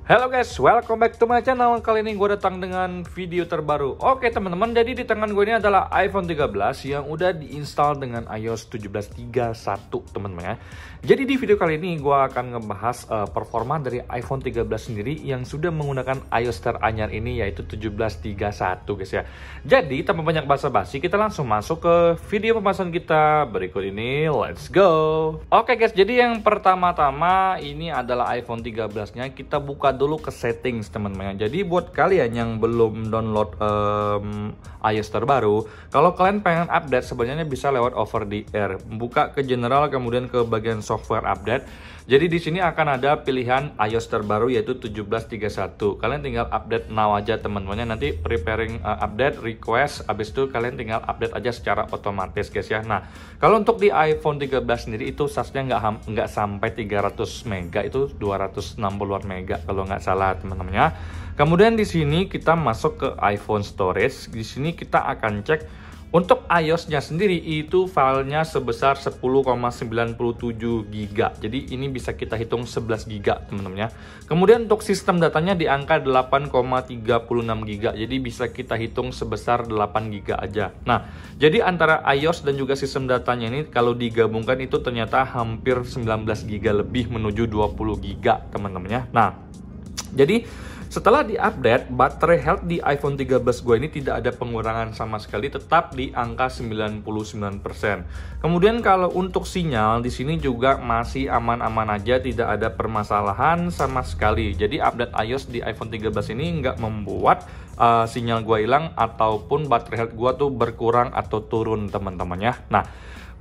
Halo guys, welcome back to my channel. Kali ini gue datang dengan video terbaru. Oke teman-teman, jadi di tangan gue ini adalah iPhone 13 yang udah diinstal dengan iOS 17.3.1 teman-teman ya. Jadi di video kali ini gue akan ngebahas performa dari iPhone 13 sendiri yang sudah menggunakan iOS teranyar ini, yaitu 17.3.1 guys ya. Jadi tanpa banyak basa-basi, kita langsung masuk ke video pembahasan kita berikut ini. Let's go. Oke guys, jadi yang pertama-tama ini adalah iPhone 13-nya. Kita buka dulu ke settings teman-teman. Jadi buat kalian yang belum download iOS terbaru, kalau kalian pengen update sebenarnya bisa lewat over the air. Buka ke general, kemudian ke bagian software update. Jadi di sini akan ada pilihan iOS terbaru yaitu 17.3.1. Kalian tinggal update now aja teman-teman. Nanti preparing update request, habis itu kalian tinggal update aja secara otomatis guys ya. Nah, kalau untuk di iPhone 13 sendiri itu size-nya nggak sampai 300 mega, itu 260-an mega kalau nggak salah teman-teman ya. Kemudian di sini kita masuk ke iPhone storage. Di sini kita akan cek untuk iOS-nya sendiri itu filenya sebesar 10,97 GB. Jadi ini bisa kita hitung 11 GB teman-teman ya. Kemudian untuk sistem datanya di angka 8,36 GB. Jadi bisa kita hitung sebesar 8 GB aja. Nah, jadi antara iOS dan juga sistem datanya ini kalau digabungkan itu ternyata hampir 19 GB lebih menuju 20 GB teman-teman ya. Nah, jadi setelah diupdate, baterai health di iPhone 13 gue ini tidak ada pengurangan sama sekali, tetap di angka 99%. Kemudian kalau untuk sinyal di sini juga masih aman-aman aja, tidak ada permasalahan sama sekali. Jadi update iOS di iPhone 13 ini nggak membuat sinyal gue hilang ataupun baterai health gue tuh berkurang atau turun teman-teman ya. Nah,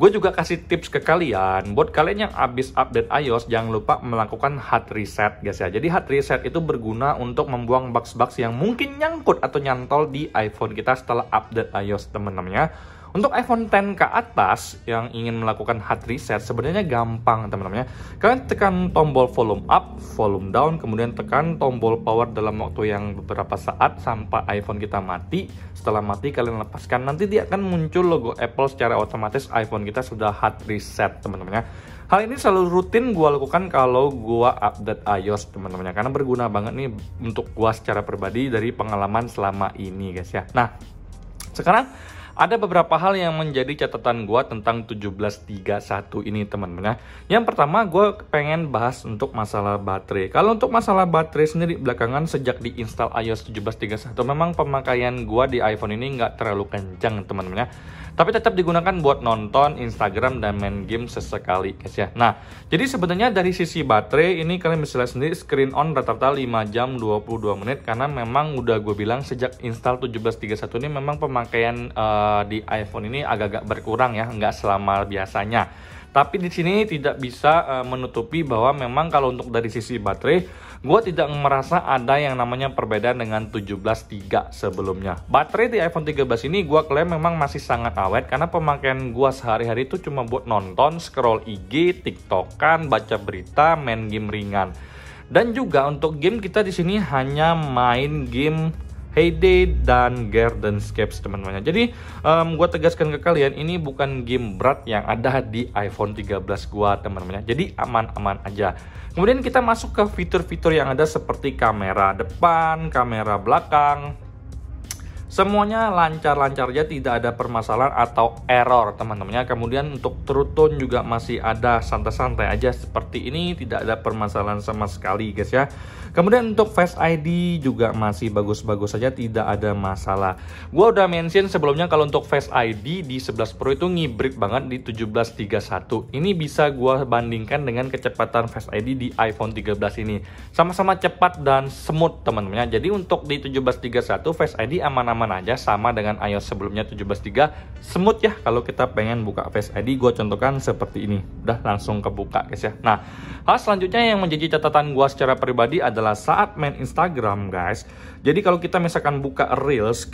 gue juga kasih tips ke kalian, buat kalian yang habis update iOS, jangan lupa melakukan hard reset guys ya. Jadi hard reset itu berguna untuk membuang bugs-bugs yang mungkin nyangkut atau nyantol di iPhone kita setelah update iOS teman-teman ya. Untuk iPhone X ke atas yang ingin melakukan hard reset sebenarnya gampang teman-teman ya. Kalian tekan tombol volume up, volume down, kemudian tekan tombol power dalam waktu yang beberapa saat sampai iPhone kita mati. Setelah mati kalian lepaskan, nanti dia akan muncul logo Apple secara otomatis, iPhone kita sudah hard reset teman-teman ya. Hal ini selalu rutin gue lakukan kalau gue update iOS teman-teman ya, karena berguna banget nih untuk gue secara pribadi dari pengalaman selama ini guys ya. Nah, sekarang ada beberapa hal yang menjadi catatan gue tentang 17.3.1 ini teman-teman ya. Yang pertama gue pengen bahas untuk masalah baterai. Kalau untuk masalah baterai sendiri belakangan sejak diinstal iOS 17.3.1 memang pemakaian gue di iPhone ini nggak terlalu kencang teman-teman ya. Tapi tetap digunakan buat nonton Instagram dan main game sesekali guys ya. Nah, jadi sebenarnya dari sisi baterai ini kalian bisa lihat sendiri screen on rata-rata 5 jam 22 menit. Karena memang udah gue bilang sejak install 17.3.1 ini memang pemakaian di iPhone ini agak-agak berkurang ya, nggak selama biasanya. Tapi di sini tidak bisa menutupi bahwa memang kalau untuk dari sisi baterai, gue tidak merasa ada yang namanya perbedaan dengan 17.3 sebelumnya. Baterai di iPhone 13 ini gue klaim memang masih sangat awet karena pemakaian gue sehari-hari itu cuma buat nonton, scroll IG, TikTokan, baca berita, main game ringan. Dan juga untuk game kita di sini hanya main game Heyday dan Gardenscapes teman-teman. Jadi gue tegaskan ke kalian, ini bukan game berat yang ada di iPhone 13 gue teman-teman. Jadi aman-aman aja. Kemudian kita masuk ke fitur-fitur yang ada seperti kamera depan, kamera belakang. Semuanya lancar-lancar aja, tidak ada permasalahan atau error teman-teman. Kemudian untuk True Tone juga masih ada, santai-santai aja seperti ini, tidak ada permasalahan sama sekali guys ya. Kemudian untuk Face ID juga masih bagus-bagus saja, tidak ada masalah. Gua udah mention sebelumnya kalau untuk Face ID di 11 Pro itu ngibrit banget di 17.3.1. Ini bisa gua bandingkan dengan kecepatan Face ID di iPhone 13 ini. Sama-sama cepat dan smooth teman-teman. Jadi untuk di 17.3.1 Face ID aman-aman aja, sama dengan iOS sebelumnya 17.3, smooth ya. Kalau kita pengen buka Face ID, gue contohkan seperti ini, udah langsung kebuka guys ya. Nah, hal selanjutnya yang menjadi catatan gue secara pribadi adalah saat main Instagram guys. Jadi kalau kita misalkan buka Reels,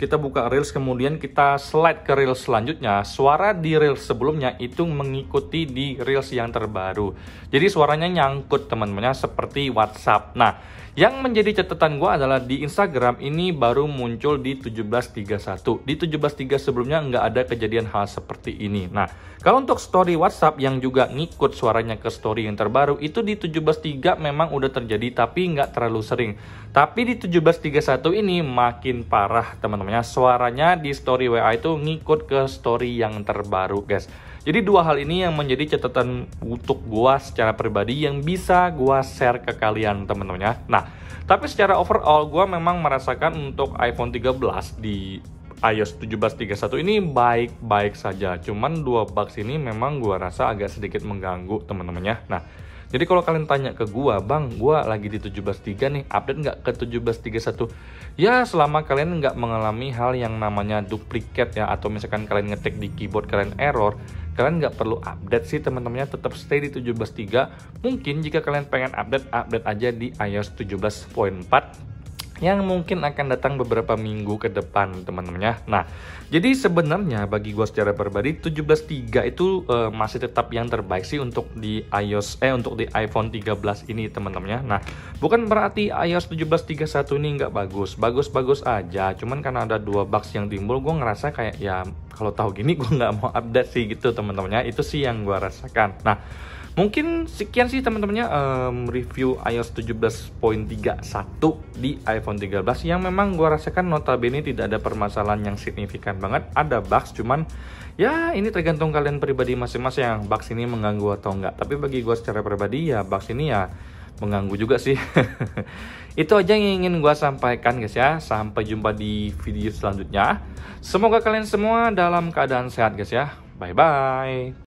kemudian kita slide ke Reels selanjutnya, suara di Reels sebelumnya itu mengikuti di Reels yang terbaru. Jadi suaranya nyangkut teman-teman seperti WhatsApp. Nah, Yang menjadi catatan gue adalah di Instagram ini baru muncul di 17.3.1. Di 17.3 sebelumnya nggak ada kejadian hal seperti ini. Nah, kalau untuk story WhatsApp yang juga ngikut suaranya ke story yang terbaru, itu di 17.3 memang udah terjadi, tapi nggak terlalu sering. Tapi di 17.31 ini makin parah teman-teman ya. Suaranya di story WA itu ngikut ke story yang terbaru guys. Jadi dua hal ini yang menjadi catatan untuk gua secara pribadi yang bisa gua share ke kalian teman-teman ya. Nah, tapi secara overall gua memang merasakan untuk iPhone 13 di iOS 17.31 ini baik-baik saja. Cuman dua bugs ini memang gua rasa agak sedikit mengganggu teman-teman ya. Nah, jadi kalau kalian tanya ke gua, "Bang, gua lagi di 17.3 nih, update nggak ke 17.31?" Ya, selama kalian nggak mengalami hal yang namanya duplicate ya, atau misalkan kalian ngetik di keyboard kalian error, kalian nggak perlu update sih teman-temannya, tetap stay di 17.3. Mungkin jika kalian pengen update aja di iOS 17.4 yang mungkin akan datang beberapa minggu ke depan teman-temannya. Nah, jadi sebenarnya bagi gue secara pribadi 17.3 itu masih tetap yang terbaik sih untuk di untuk di iPhone 13 ini teman-temannya. Nah, bukan berarti iOS 17.31 ini nggak bagus, bagus-bagus aja. Cuman karena ada dua bugs yang timbul, gue ngerasa kayak ya kalau tahu gini gue nggak mau update sih gitu teman-temannya. Itu sih yang gue rasakan. Nah, mungkin sekian sih teman-temannya review iOS 17.31 di iPhone 13 yang memang gua rasakan notabene tidak ada permasalahan yang signifikan banget. Ada bugs, cuman ya ini tergantung kalian pribadi masing-masing yang bugs ini mengganggu atau enggak. Tapi bagi gua secara pribadi ya bugs ini ya mengganggu juga sih. Itu aja yang ingin gua sampaikan guys ya. Sampai jumpa di video selanjutnya. Semoga kalian semua dalam keadaan sehat guys ya. Bye bye.